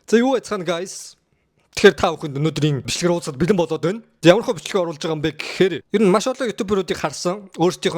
За юу яцгаана guys? Тэгэхээр та бүхэнд өнөөдрийн бичлэгээр уулзаад бэлэн болоод байна. Ямар хөө бичлэг оруулж байгаа юм бэ гэхээр ер нь маш олон ютуберуудыг харсан. Өөрсдөд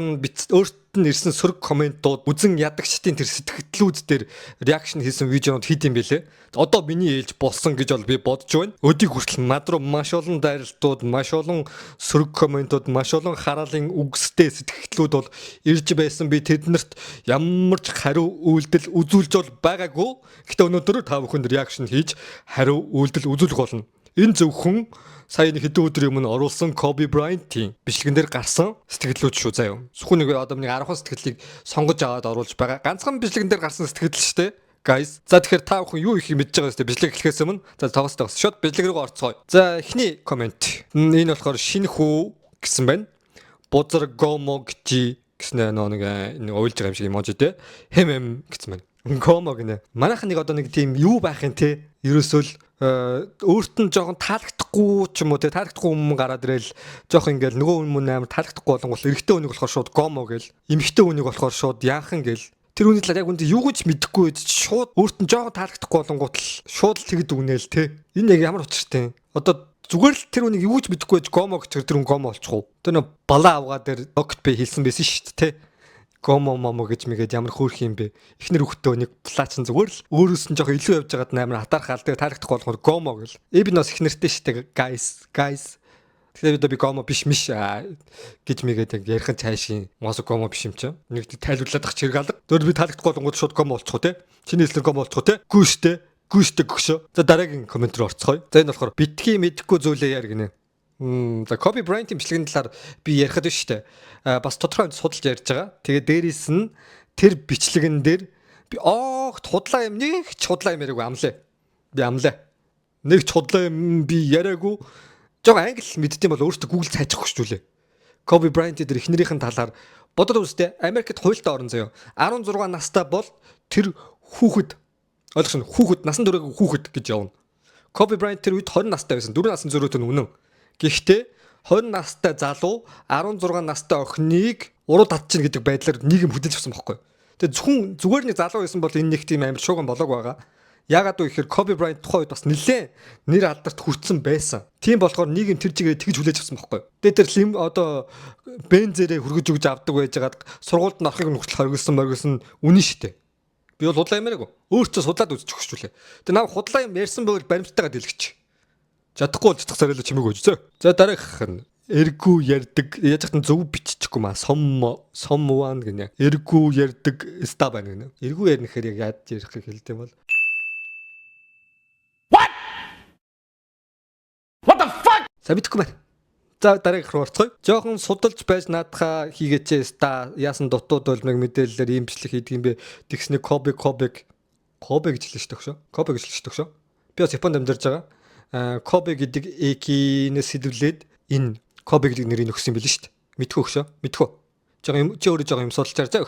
нь ирсэн сөрөг комментууд үзэн ядагчдын тэр сэтгэлдлүүд дээр реакшн хийсэн видеонууд хийд юм бэлээ. Одоо миний ээлж болсон гэж бол би бодож байна. Өдийг хүртэл над руу маш олон дайралтууд, маш олон сөрөг комментууд, маш олон хараалын үгстэй сэтгэлдлүүд бол ирж байсан. Би тэднэрт ямар ч хариу үйлдэл үзүүлж бол байгаагүй. Гэхдээ өнөөдөр та бүхэнд реакшн хийж хариу үйлдэл үзүүлэх болно. Энэ зөвхөн сая нэг хэдэн өдрийн өмнө оруулсан Kobe Bryant-ийн бичлэгэн дээр гарсан сэтгэлдлүүд шүү заяа. Зөвхөн нэг одоо нэг 10 сэтгэлдлийг сонгож аваад оруулж байгаа. Ганцхан бичлэгэн дээр гарсан сэтгэлдэл шүү дээ. Guys. За тэгэхээр та бүхэн юу их мэдж байгаа вэ? Бичлэг эхлэхээс өмнө за тоогоос шууд бичлэг рүү орцгоё. За эхний комент. Энэ болохоор шинэ хүү гэсэн байна. Бузар гомо гэж гэсэн нэг уйлж байгаа юм шиг эможи те. Хэм гэсэн байна. Гомо гинэ. Манайхан нэг одоо нэг тийм юу байх юм те. Ерөөсөө л өөрт нь жоохон таалагдахгүй ч юм уу те таалагдахгүй юм гараад ирэл жоохон ингээл нөгөө хүн амар таалагдахгүй болонгол эрэгтэй хүнийг болохоор шууд гомо гэл эмэгтэй хүнийг болохоор шууд яахан гэл тэр хүний талаар яг үндэ юу гэж мэдэхгүй байж шууд өөрт нь жоохон таалагдахгүй болонгууд л шууд л тэгэд үгнээл те энэ яг ямар учиртай одоо зүгээр л тэр хүнийг юу гэж мэдэхгүй байж гомо гэж тэр хүн гомо болчихоо тэр нөө балаа авгаа дээр докт би хэлсэн байсан шүү дээ те гомо момо гэж мэгээд ямар хөөрх юм бэ? Эхнэр хөхтөө нэг плачин зүгээр л өөрөөс нь жоохон илүү явж байгаад амар хатаархаал тэгээ таалагдахгүй болохоор гомо гэл. Эбин бас эхнэртэй штэ guys. Тэгэхээр би гомо биш миш гэж мэгээд яг ярих цаашийн мосо гомо биш юм чи. Нэг тайлбарлаад ах чирэг алга. Тэр би таалагдахгүй болгоод шууд гомо болчихоо те. Чиний хэлсэн гомо болчихоо те. Гүү штэ гөгшөө. За дараагийн комент руу орцгоё. За энэ болохоор битгий мэдэхгүй зүйлээ яар гинэ. За Kobe Bryant-ийн бичлэгийн талаар би ярихад биш штэ. Бас тодорхой судалж ярьж байгаа. Тэгээ дээрээс нь тэр бичлэгэн дээр би худлаа юм нэг ч худлаа юм яриаггүй амлаа. Би амлаа. Нэг ч худлаа юм би яриаггүй. Жог англи мэддэм бол өөртөө Google цайчих хөшчүүлээ. Kobe Bryant дээр эхнэрийнхэн талаар бодоод үзтээ Америкт хуультай орон заяа. 16 настай бол тэр хүүхэд ойлгосон хүүхэд насан туршийн хүүхэд гэж явна. Kobe Bryant тэр үед 20 настай байсан. 4 насны зөрүүтэй нь үнэн. Гэхдээ 20 настай залуу 16 настай охиныг уруу татчихна гэдэг байдлаар нийгэм хөдөлж авсан байхгүй. Тэгээ зүгээр нэг залуу байсан бол энэ нэг тийм амар шууган болоог байгаа. Яагаад вэ гэхээр Kobe Bryant тухайн үед бас нэлээд нэр алдарт хүрсэн байсан. Тийм болохоор нийгэм тэр чигээр тэгж хүлээж авсан байхгүй. Тэгээ тэр одоо бензэрээ хүргэж өгж авдаг байжгаад сургуульд нь орохыг нүхтэл хоригдсан үнэн шттэ. Би бол худлаа юмараагүй. Өөртөө судлаад үзчих хөшчүүлээ. Тэгээ наа худлаа юм ярьсан байвал баримттайгаа дэлгэч. Чадахгүй бол цэцэг сарайлаа чимээг өгч зөө. За дараагийнх нь эргүү ярддаг яаж хатан зөв биччихгүй маа сомван гинэ. Эргүү ярддаг ста байна гинэ. Эргүү ярих гэхээр яг яаж ярихыг хэлдэг юм бол What the fuck? Сабитгэхгүй байна. За дараагийнх руу орцгоё. Жохон судалж байж наадхаа хийгээч ста яасан дутууд бол нэг мэдээлэлээр ийм бичлэг хийдэг юм бэ. Тэгснэ Kobe гэж хэлж штэ өгшөө. Би бас Японд амьдарч байгаа. Kobe гэдэг экинээс сэдвлээд энэ Kobe гэдэг нэрийг өгсөн юм биш үү? Мэдхүү өгшөө. Чи өөрөө жоо юм судалж чарзаа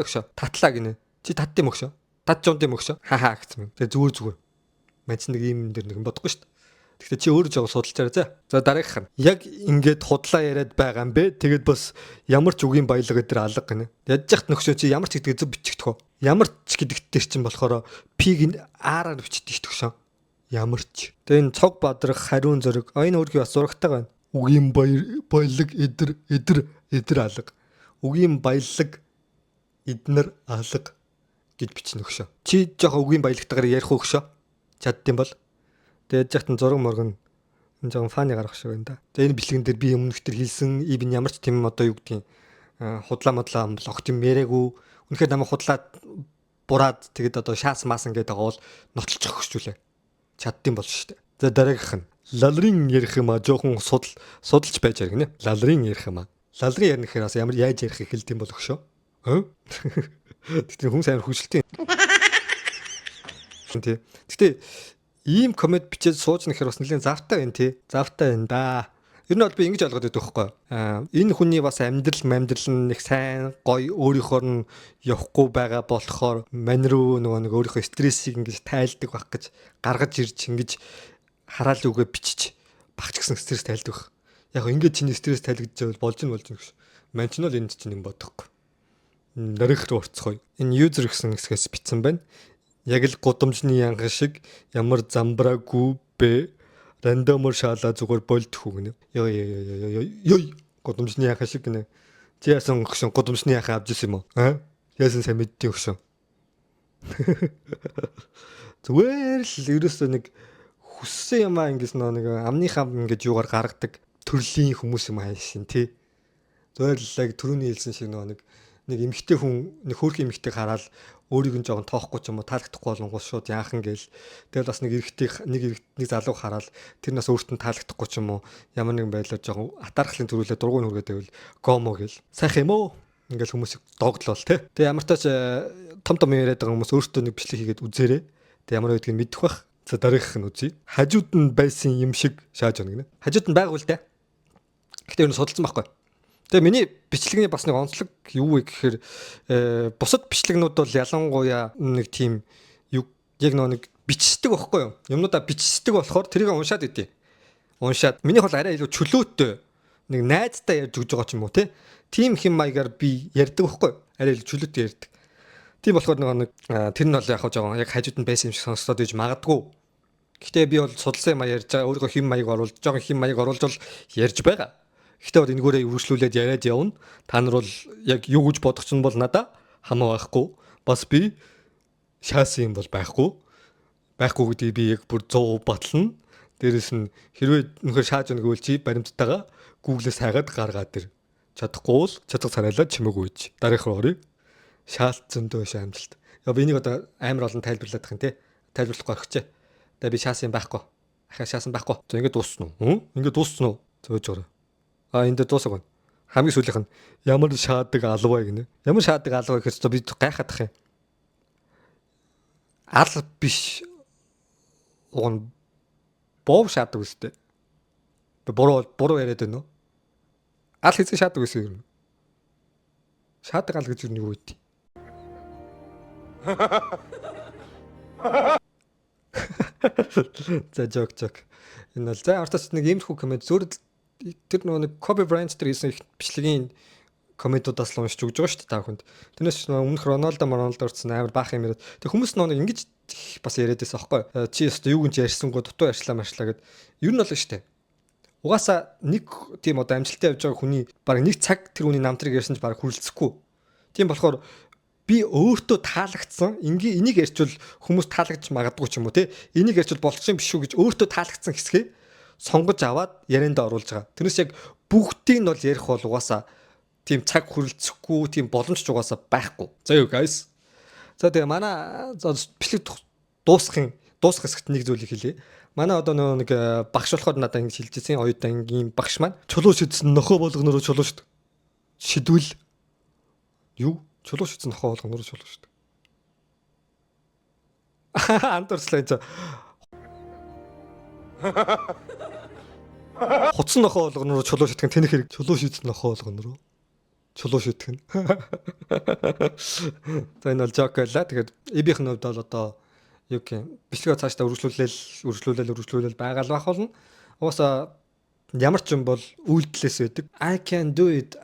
өгшөө. Татлаа гинэ. Чи татд юм өгшөө. Тат жонд юм өгшөө. Хаа гэсэн юм. Тэгээ зүгээр. Манчин нэг юм дээр нэг бодохгүй шүү дээ. Гэхдээ чи өөрөө жоо судалж чарзаа. За дараагийнх нь яг ингээд худлаа яриад байгаа юм бэ? Тэгээд бас ямар ч үгийн баялаг өдр алга гинэ. Ядж яхад нөхшөө чи ямар ч гэдэг зөв бичихдэх үү? Ямар ч гэдэгт төр чин болохоор пиг нь аараар бичдэг шүү дээ. Ямар ч. Тэгээ энэ цог бадрах хариун зөрөг. Энэ өөргөө бас зурагтай байна. Үгийн баялаг эдэр алга. Үгийн баялаг эднэр алга гэж бичнэ өгшөө. Чи жоохон үгийн баялагтайгаар ярих өгшөө. Чаддсан бол. Тэгээ яж хатан зураг моргон энэ жоохон фаны гарах шиг байна да. Тэгээ энэ бичлэгэн дээр би өмнөх төр хэлсэн ивэн ямар ч тийм одоо юу гэдгийг худлаа модлаа амбал огт юм яриаггүй. Үнэхээр намайг худлаад бураад тэгэд одоо шаас маасан гэдэг байгаа бол нотлчих хөшчүүлээ. Чаддсан болж штэ. За дараагийнх нь лалрын ярих юм а жоохон судалж байж ярих нэ. Лалрын ярих юм а. Лалрын ярих гэхээр бас ямар яаж ярих хэлдэм бол өгшөө. Тэгтээ хүн сайн хүсэлтэй. Тэгтээ ийм комент бичээд сууж нэхэр бас нэлийн завтай байна тий. Завтай байна да. Ер нь бол би ингэж ойлгоод байдаг байхгүй. Энэ хүний бас амьдрал нь нэг сайн гоё өөрийнхөө нь явахгүй байгаа болохоор мань руу нэг өөрийнхөө стрессийг ингэж тайлдаг байх гэж гаргаж ирж ингэж хараал үгээ бичиж багч гэсэн стресс тайлдаг байх. Яг ингэж чиний стресс тайлгдж байвал болж гэж. Мань ч нь л энд чинь юм бодохгүй. Дараагт урцгоё. Энэ user гэсэн хэсгээс бичсэн байна. Яг л гудамжны янхан шиг ямар замбраагүй бэ? Рандомор шаалаа зүгээр болдох уу гинэ. Ёй. Гудамжны янхан шиг гинэ. Чи яасан өгсөн гудамжны янхан авч ирсэн юм уу? Яасан сайн мэдтий өгсөн. Зүгээр л ерөөсөө нэг хүссэн юмаа ингэж нэг амныхаа ингэж юугаар гаргадаг төрлийн хүмүүс юм хайшин тий. Зүгээр л яг түрүүний хэлсэн шиг нэг эмэгтэй хүн нэг хөөрхөн эмэгтэйг хараад өөрийг нь жоохон тоохгүй ч юм уу таалагдахгүй болонгоос шууд яахан гээл. Тэгэл бас нэг залуу хараад тэр нас өөртөө таалагдахгүй ч юм уу ямар нэгэн байдлаар жоохон атаархлын төрүүлээ дургуун хүргээд байвал гомо гээл. Сайх юм уу? Ингээл хүмүүсийг догдлол тий. Тэгээ ямар тач том яриад байгаа хүмүүс өөртөө нэг бичлэг хийгээд үзээрэй. Тэгээ ямар байдгийг мэдэх бах. За дараагийнх нь үзье. Хажууд нь байсан юм шиг шааж байна гинэ. Хажууд нь байгуул те. Гэтэ юу судалсан байхгүй. Тэгээ миний бичлэгний бас нэг онцлог юу вэ гэхээр бусад бичлэгнүүд бол ялангуяа нэг тийм яг нэг бичдэг байхгүй юу? Юмнуудаа бичдэг болохоор тэрийг уншаад идэв. Уншаад минийх бол арай илүү чөлөөтэй нэг найзтай ярьж өгж байгаа ч юм уу те. Тим хэм маягаар би ярьдаг байхгүй юу? Арай илүү чөлөөтэй ярьдаг. Тийм болохоор нэг тэр нь бол яг хажууд нь байсан юм шиг сонсоод иж магадгүй. Гэхдээ би бол судалсан юм ярьж байгаа өөрийнхөө хэм маяг оруулж жоохон хэм маяг оруулж бол ярьж байгаа. Гэхдээ бол энэгээрээ үргэлжлүүлээд яриад явна. Та нар бол яг юу гэж бодох ч нь бол надаа хамаа байхгүй. Бас би шаасан юм бол байхгүй. Байхгүй гэдгийг би яг бүр 100% батлана. Дээрэс нь хэрвээ нөхөр шааж өгнө гэвэл чи баримттайгаа Google-ээс хайгаад гаргаад ир. Чадахгүй бол чадах царайлаа чимэг үйж. Дараах руу орё. Шаалтсан дөө шаамжилт. Яа би энийг одоо амар олон тайлбарлаад тах юм те. Тайлбарлахгүй орхичээ. Тэгээ би шаасан юм байхгүй. Ахаа шаасан байхгүй. За ингэ дууссан уу? Ингэ дууссан уу? Зөөж ороо. Энд дуусах байна. Хамгийн сүүлийнх нь ямар шаадаг алваа гинэ. Ямар шаадаг алваа гэхээр би гайхаад ах юм. Ал биш. Уг бов шаадаг үстэй. Буруу яриад байна уу? Ал хэзээ шаадаг үсэ юм. Шаадаг ал гэж юу вэ? За жок. Энэ л за артач нэг иймэрхүү комент зөөр тэр нэг Kobe Bryant тэр хийсэн их бичлэгийн комментуудаас л уншиж өгж байгаа шүү дээ та бүхэнд. Тэрнээс өмнөх Рональдо орцсон амар баах юм яриад. Тэг хүмүүс нэг ингэж бас яриад байсан аахгүй. Чи өстө юу гинж ярьсангүй дутуу ярьслаа гэд. Ер нь бол шүү дээ. Угаасаа нэг тийм одоо амжилттай явж байгаа хүний баг нэг цаг тэр хүний намтрыг ярьсан ч баг хүрлцэхгүй. Тийм болохоор би өөртөө таалагдсан энийг ярьчвал хүмүүс таалагдж магадгүй ч юм уу те. Энийг ярьчвал болох юм биш үү гэж өөртөө таалагдсан хэсгээ сонгож аваад ярианд оруулж байгаа. Тэрнээс яг бүгдийг нь бол ярих бол угаасаа тийм цаг хүрэлцэхгүй, тийм боломж ч угаасаа байхгүй. За юу guys. За тэгээ манай бичлэг дуусах хэсэгт нэг зүйлийг хэлье. Манай одоо нэг багш болохоор надад ингэж хэлж ирсэн оюутан ангийн багш маань чулуу шидсэн нохоо болгоноор чулуу шидвэл юу? Чулуу шидсэн нохоо болгоноор чулуу шид. Антарслаа энэ. Хуцсан нохоо болгоноор чулуу шидэх нь тэнэх хэрэг. Чулуу шидсэн нохоо болгоноор чулуу шидэх нь. За энэ бол жок байлаа. Тэгэхээр эбийнх нь хувьд бол одоо юу гэх юм бичлэгээ цаашдаа үргэлжлүүлэл байгаа л байх болно. Угаасаа ямар ч юм бол үйлдэлээс байдаг. I can do it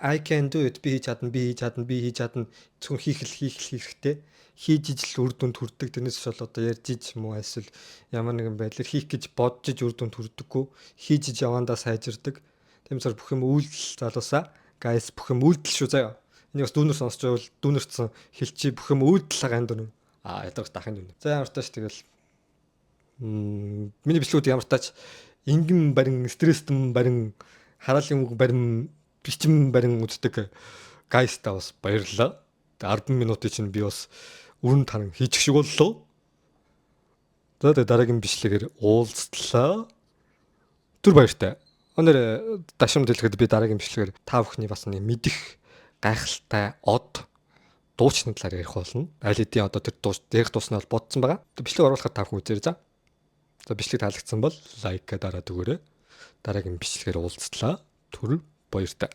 би хийж чадна. Зөвхөн хийх хэрэгтэй. Хийж ижил үр дүнд хүрдэг. Тэрнээс бол одоо ярьж иж юм уу эсвэл ямар нэгэн байдлаар хийх гэж бодож иж үр дүнд хүрдэггүй. Хийж иж явандаа сайжирдаг. Тийм учраас бүх юм үйлдэл залуусаа. Guys бүх юм үйлдэл шүү заяа. Энийг бас дүүнер сонсч байвал дүүнерцэн хэлчи бүх юм үйлдэл хагаан дүн. Ядаж дахын дүн. За ямар тааш тэгэл миний бичлэгүүд ямар тааш ингэн барин стресстэн барин хараалын үг барин бичим барин үздэг guys та бас баярлалаа. 10 минутын чинь би бас өрн таран хийчих шиг боллоо. За тэгээ дараагийн бичлэгээр уулзтлаа. Түр баяртай. Өнөр дашим дэлгэхэд би дараагийн бичлэгээр та бүхний бас нэг мэдих гайхалтай од дуучны талаар ярих болно. Аль хэдийн одоо тэр дээрх дуусна бол бодсон байгаа. Бичлэг оруулахад та бүхэн үзээрэй за. За бичлэг таалагдсан бол лайк дараад өгөөрэй. Дараагийн бичлэгээр уулзтлаа. Түр баяртай.